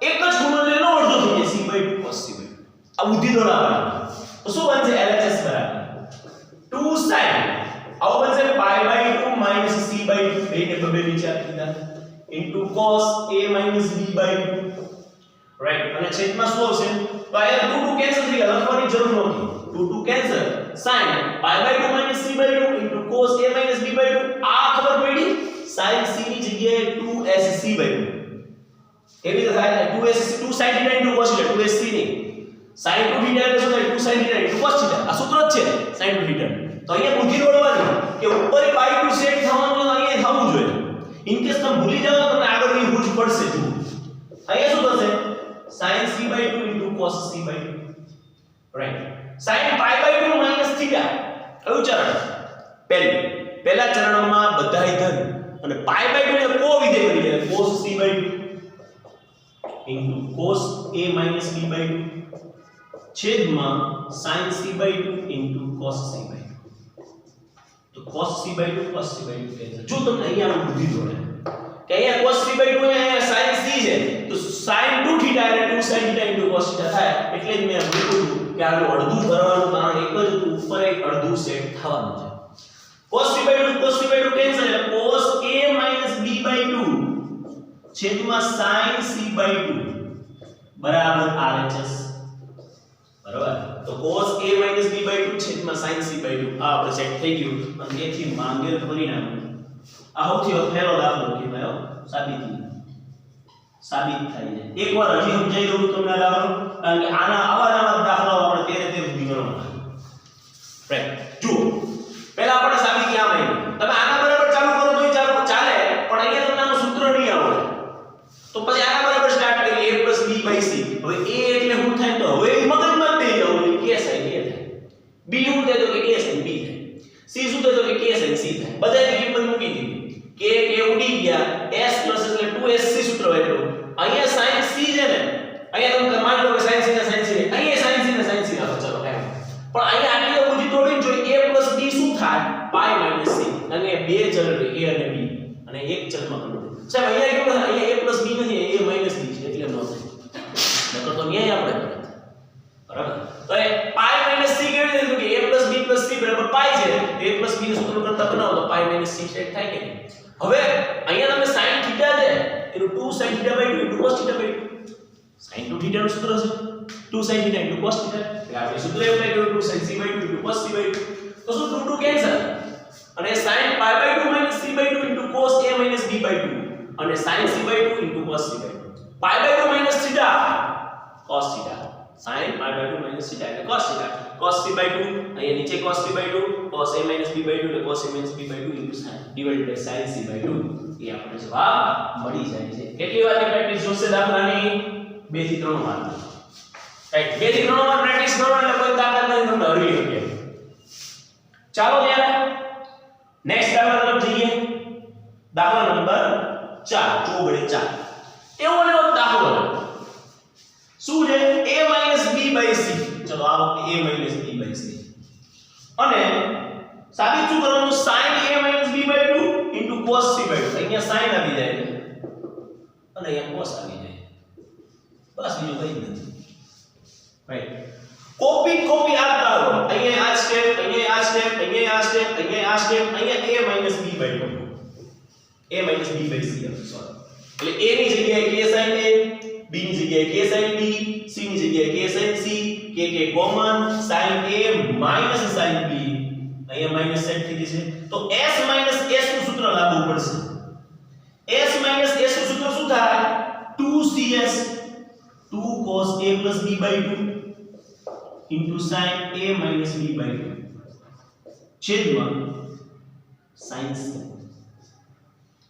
એક જ ખૂણો છે એનો અડધો થઈ જાય c by 2 cos c by 2 આ બુદ્ધિ દોડાવવાની તો શું બનશે LHS બરાબર 2 sin આવું બનશે pi by 2 minus c by 2 બેને બબે નીચે આપી દીધા into cos a minus b by 2 right અને છેદમાં શું આવશે તો આ 2 2 કેન્સલ થઈ ગયા લખવાની જરૂર નહોતી 2 2 cancel sin pi by 2 minus c by 2 into cos a minus b by 2 આ ખબર પડી sin c ની જગ્યાએ 2sc by 2 એવી રીતે થાય 2sc 2 sin theta into cos theta 2sc ની sin 2 theta એટલે શું થાય 2 sin theta into cos theta આ સૂત્ર જ છે sin 2 theta તો અહીંયા બુદ્ધિ દોડવાની કે ઉપર pi 2 સેટ થવાનું અહીંયા થવું જોઈએ ઇન કેસ તમે ભૂલી જાવ તો તમને આગળ એ ભૂલ પડશે જો અહીંયા શું થશે sin c by 2 into cos c by 2 right sin pi by 2 minus theta કયું ચરણ પહેલા ચરણમાં બધાય ધન અને pi by 2 ને કો વિધેય કરી દે cos c by 2 into cos a minus b by 2 છેદમાં sin c by 2 into cos c by 2 તો cos c by 2 cos c by 2 cancel જો તમને અહીંયા બુદ્ધિ દોડે કે અહીંયા cos c by 2 અહીંયા sin c છે તો sin 2 theta એટલે 2 sin theta into cos theta થાય એટલે જ મેં મૂક્યું કે આનું અડધું કરવાનું કારણ એક જ હતું ઉપર એક અડધું સેટ થવાનું છે cos c by 2 કેન્સલ એટલે cos a minus b by 2 છેદમાં sin c by 2 બરાબર RHS બરાબર તો cos a minus b by 2 છેદમાં sin c by 2 આ આપણે સેટ થઈ ગયું અને તેથી માંગેલ પરિણામ આ સૌથી પહેલો દાખલો કહેવાય સાબિત થાય છે એકવાર હજી સમજાઈ દઉં તમને દાખલો કારણ કે આના આવા દાખલાઓ આપણે તેરે તે સુધી ગણવાના રાઈટ જો પહેલા આપણે સાબિત ક્યાં આવી તમે આના બરાબર ચાલુ કરો તોય ચાલે પણ અહીંયા તમને આનું સૂત્ર નહીં આવડે તો પછી આના બરાબર સ્ટાર્ટ કરીએ a b by c હવે a એટલે શું થાય તો હવે મગજમાં દે જાવ કે k sin a થાય b શું થાય તો કે k sin b થાય c શું થાય તો કે k sin c થાય બધાની કિંમત મૂકી દીધી k ઉડી ગયા s પ્લસ એટલે 2sc સૂત્ર વાપર્યું અહીંયા sin c છે ને અહીંયા તમે માન લો કે sin c ને sin c ને અહીંયા sin c ને sin c રાખો ચલો એમ પણ અહીંયા આટલી તો બુદ્ધિ દોડી જોઈએ a plus b શું થાય pi minus c અને બે ચલ a અને b અને એક ચલમાં કન્વર્ટ સાહેબ અહીંયા કેવું અહીંયા a plus b નથી a minus b છે એટલે ન થાય નકર તો ન્યાય આપણે કરે બરાબર તો એ pi minus c કેવી રીતે કે a plus b plus c બરાબર pi છે a plus b ને સૂત્ર કરતા બનાવો તો pi minus c સેટ થાય કે નહીં હવે અહીંયા તમે sin theta છે એનું 2 sin theta by 2 into cos theta by 2 sin 2 theta નું સૂત્ર છે 2 sin theta into cos theta એટલે આપણે સૂત્ર એપ્લાય કર્યું 2 sin c by 2 into cos c by 2 તો શું 2 2 કેન્સલ અને sin pi by 2 minus c by 2 into cos a minus b by 2 અને sin c by 2 into cos c by 2 pi by 2 minus theta cos theta sin pi by 2 minus theta એટલે cos theta cos c by 2 અહીંયા નીચે cos c by 2 cos a minus b by 2 એટલે cos a minus b by 2 into sin divided by sin c by 2 એ આપણને જવાબ મળી જાય છે કેટલી વાર પ્રેક્ટિસ જોશે દાખલાની 2 થી 3 વાર રાઈટ 2 થી 3 વાર પ્રેક્ટિસ કરો એટલે કોઈ તાકાત નથી તમને હરવી શકે ચાલો ત્યારે નેક્સ્ટ દાખલા તરફ જઈએ દાખલા નંબર 4 ચોગડે 4 એવો ને દાખલો શું છે a b by c ચલો આ વખતે a b by c અને સાબિત શું કરવાનું sin a b by 2 into cos c by 2 અહીંયા sin આવી જાય અને અહીંયા cos આવી જાય બસ બીજું કંઈ નથી રાઈટ કોપી આપતા રહો અહીંયા આ સ્ટેપ અહીંયા આ સ્ટેપ અહીંયા આ સ્ટેપ અહીંયા આ સ્ટેપ અહીંયા a b by 2 a b by c sorry એટલે a ની જગ્યાએ k sin a b ની જગ્યાએ k sin b c ની જગ્યાએ k sin c k common sin a minus sin b અહીંયા માઈનસ સેટ થઈ ગઈ છે તો s minus s નું સૂત્ર લાગુ પડશે s minus s નું સૂત્ર શું થાય 2cs 2 cos a plus b by 2 into sin a minus b by 2 છેદમાં sin c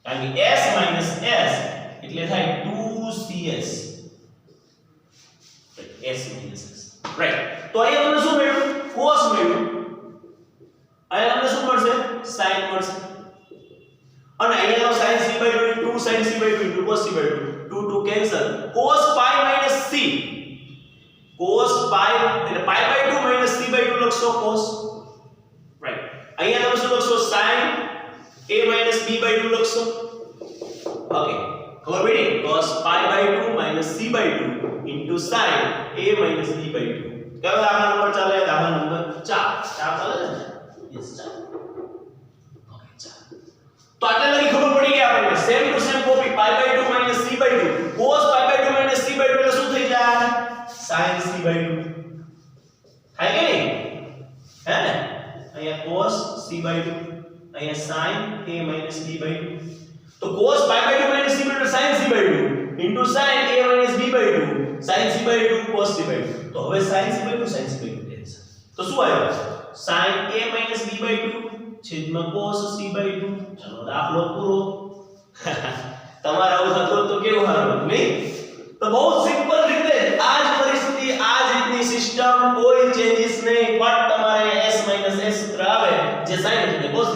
કારણ કે s minus s એટલે થાય 2cs s minus s right તો અહીંયા તમને શું મળ્યું cos મળ્યું અહીંયા તમને શું મળશે sin મળશે અને અહીંયા sin c/2 2 sin c/2 cos c/2 2 2 cancel cos pi minus c cos pi એટલે pi/2 minus c/2 લખશો cos રાઈટ અહીંયા તમે શું લખશો sin a minus b/2 લખશો ઓકે ખબર પડી cos pi/2 minus c/2 into sin a minus b/2 કયો દાખલા નંબર ચાલે દાખલા નંબર 4 ચાલે ને યસ 4 ઓકે 4 તો આટલે લગી ખબર પડી કે આપણને same to same copy pi/2 minus c/2 cos pi/2 minus c/2 એટલે શું થઈ જાય sin c/2 થાય કે નહીં હે ને અહીંયા cos c/2 અહીંયા sin a minus b/2 તો cos pi/2 minus c/2 sin c/2 into sin a minus b/2 sin c/2 cos c/2 તો હવે sin c/2 sin c/2 cancel તો શું આવ્યું sin a minus b/2 છેદમાં cos c/2 ચલો દાખલો પૂરો તમારા આવું થતું તો કેવું હારું નહીં તો બહુ સિમ્પલ રીતે આ જ પરિસ્થિતિ આ જ રીતની સિસ્ટમ કોઈ ચેન્જીસ નહીં પણ તમારે s s સૂત્ર આવે જે sin એટલે cos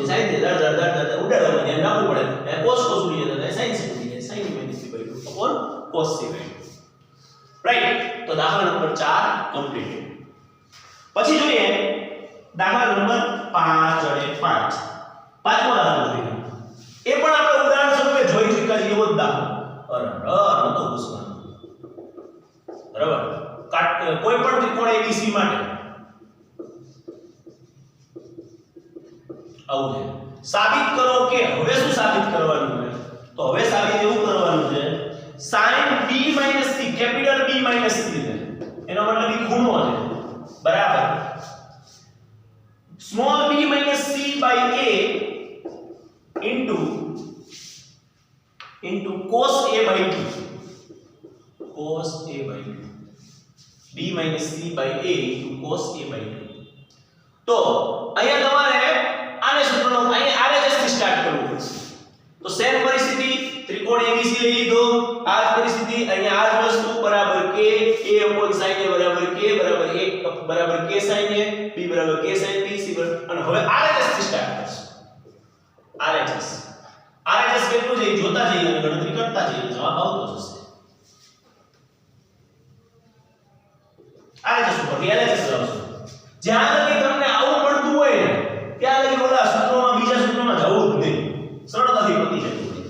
sin દર ઉડાડવા ધ્યાન રાખવું પડે cos ઉડી જતા sin sin b/2 upon cos c/2 right તો દાખલા નંબર 4 કમ્પ્લીટ પછી જોઈએ દાખલા નંબર 5 અને 5 પાંચમો દાખલો જોઈએ એ પણ આપણે ઉદાહરણ સ્વરૂપે જોઈ ચૂક્યા છીએ એવો જ દાખલો અરે નતો પૂછવાનો બરાબર કોઈ પણ ત્રિકોણ ABC માટે આવું છે સાબિત કરો કે હવે શું સાબિત કરવાનું છે તો હવે સાબિત એવું કરવાનું છે sin b c capital B c છે એનો મતલબ એ ખૂણો છે બરાબર small b c by a into cos a by 2 cos a by 2 b minus c by a into cos a by 2 તો અહીંયા તમારે આને સૂત્રનો અહીંયા RHS થી સ્ટાર્ટ કરવું પડશે તો સેમ પરિસ્થિતિ ત્રિકોણ ABC લઈ લીધો આ જ પરિસ્થિતિ અહીંયા આ જ વસ્તુ બરાબર k a upon sin a બરાબર k બરાબર 1 બરાબર k sin a b બરાબર k sin b c અને હવે RHS થી સ્ટાર્ટ કરશું RHS કેટલું છે જોતા જઈએ અને ગણતરી કરતા જઈએ જવાબ આવતો જશે RHS ઉપર RHS લાવશો જ્યાં લગી તમને આવું મળતું હોય ને ત્યાં લગી ઓલા સૂત્રોમાં બીજા સૂત્રોમાં જવું જ નહીં સરળતાથી પતી જતું હોય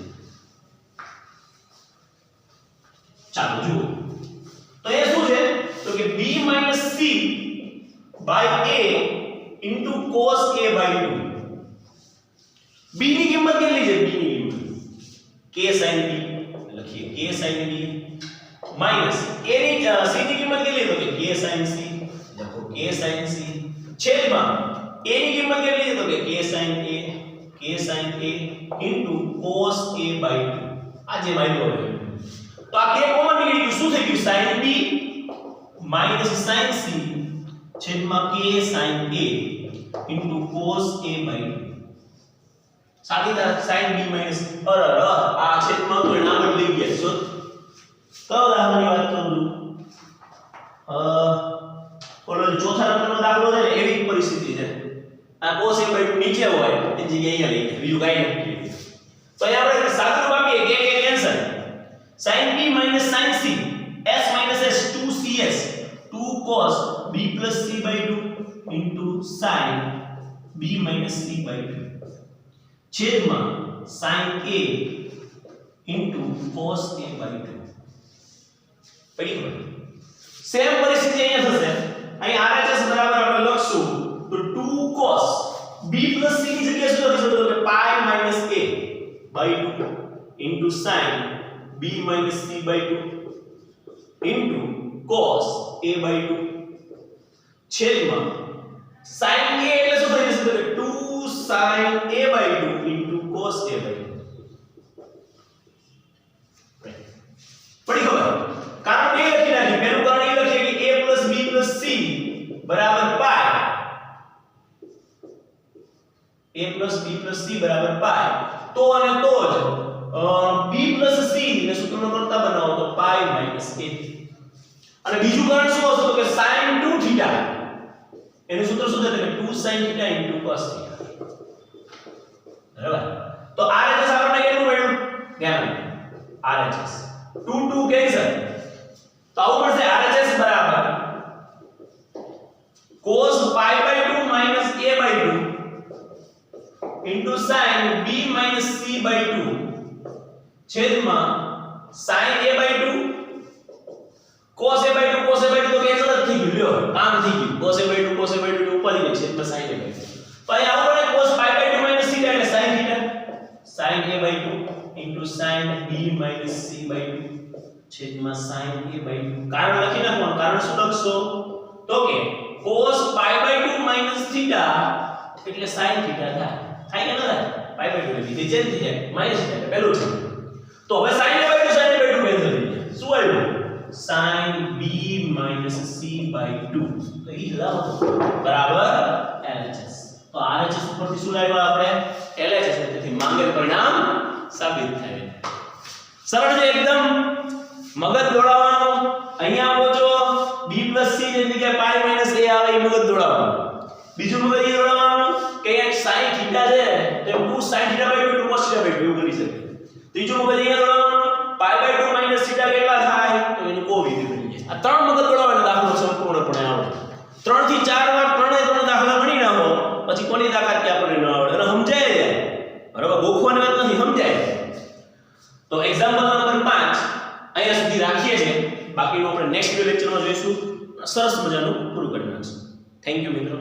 ચાલો જુઓ તો એ શું છે તો કે b c by a into cos a by 2 b ની કિંમત કેટલી છે b ની કિંમત k sin b લખીએ k sin b minus a ની c ની કિંમત કેટલી તો કે k sin c લખો k sin c છેદમાં a ની કિંમત કેટલી છે તો કે k sin a into cos a by 2 આ જે માન્યો હોય તો આ k કોમન નીકળી ગયું શું થઈ ગયું sin b minus sin c છેદમાં k sin a into cos a by 2 સાદીદાર sin b minus આ છેદમાં તો નામ જ લઈ ગયા છો કયો દાખલાની વાત કરું છું ઓલો ચોથા નંબરનો દાખલો છે ને એવી પરિસ્થિતિ છે આ cos a by 2 નીચે હોય એ જગ્યાએ અહીંયા લઈ ગયા બીજું કાઈ નથી તો અહીંયા આપણે સાદું રૂપ આપીએ કે cancel sin b minus sin c s minus s 2cs 2 cos b plus c by 2 into sin b minus c by 2 છેદમાં sin a into cos a by 2 પડી ગયું સેમ પરિસ્થિતિ અહીંયા થશે અહીં RHS બરાબર આપણે લખશું તો 2 cos b plus c ની જગ્યાએ શું લખી શકતો કે pi minus a by 2 into sin b minus c by 2 into cos a by 2 છેદમાં sin a એટલે શું થઈ જશે તો કે 2 sin a by 2 into cos a by 2 પડી ખબર કારણ એ લખી નાખી પહેલું કારણ એ લખીએ કે a plus b plus c બરાબર pi a plus b plus c બરાબર પાઈ તો અને તો જ b plus c ને સૂત્રનો કરતા બનાવો તો પાઈ minus a અને બીજું કારણ શું હતું તો કે sin 2 થીટા એનું સૂત્ર શું છે કે 2 sin θ * cos θ બરાબર તો RHS આપણને કેટલું મળ્યું ધ્યાન રાખો RHS 2 2 કેન્સલ તો આવું મળશે RHS બરાબર cos pi by 2 minus a by 2 into sin b minus c by 2 છેદમાં sin a by 2 cos a by 2 cos a by 2 તો કેન્સલ જ થઈ ગયું લ્યો કામ થઈ ગયું cos a by 2 cos a by 2 ઉપર ની છેદમાં sin a by 2 તો અહીં આવું પડે cos pi by 2 minus c એટલે sin θ sin a by 2 into sin b minus c by 2 છેદમાં sin a by 2 કારણ લખી નાખવાનું કારણ શું લખશો તો કે cos pi by 2 minus θ એટલે sin θ થાય કે ન થાય pi by 2 ની ચેન્જ થઈ જાય માઈનસ થાય પહેલું છે તો હવે sin a by 2 sin a by 2 cancel થઈ જાય શું આવ્યું sin b minus c by 2 તો ઈ લાવો બરાબર LHS તો RHS ઉપરથી શું લાવ્યા આપણે LHS તેથી માંગેલ પરિણામ સાબિત થાય સરળ છે એકદમ મગજ દોડાવવાનું અહીંયા આપો છો b c ની જગ્યાએ pi minus a આવે એ મગજ દોડાવવાનું બીજું મગજ એ દોડાવવાનું કે એક sin θ છે તો 2 sin θ by 2 cos θ by 2 એવું કરી શકે ત્રીજું મગજ અહીંયા દોડાવવાનું pi by 2 minus θ કેટલા થાય તો એનું કોવિધ બની જાય આ ત્રણ મગજ દોડાવવાનો દાખલો સંપૂર્ણપણે આવડે 3 થી 4 વાર ત્રણે દાખલા ગણી નાખો પછી કોની તાકાત કે આપણને ન આવડે અને સમજાય જાય બરાબર ગોખવાની વાત નથી સમજાય તો એક્ઝામ્પલ નંબર 5 અહીંયા સુધી રાખીએ છીએ બાકીનું આપણે નેક્સ્ટ લેક્ચરમાં જોઈશું સરસ મજાનું પૂરું કરી નાખશું થેન્ક યુ મિત્રો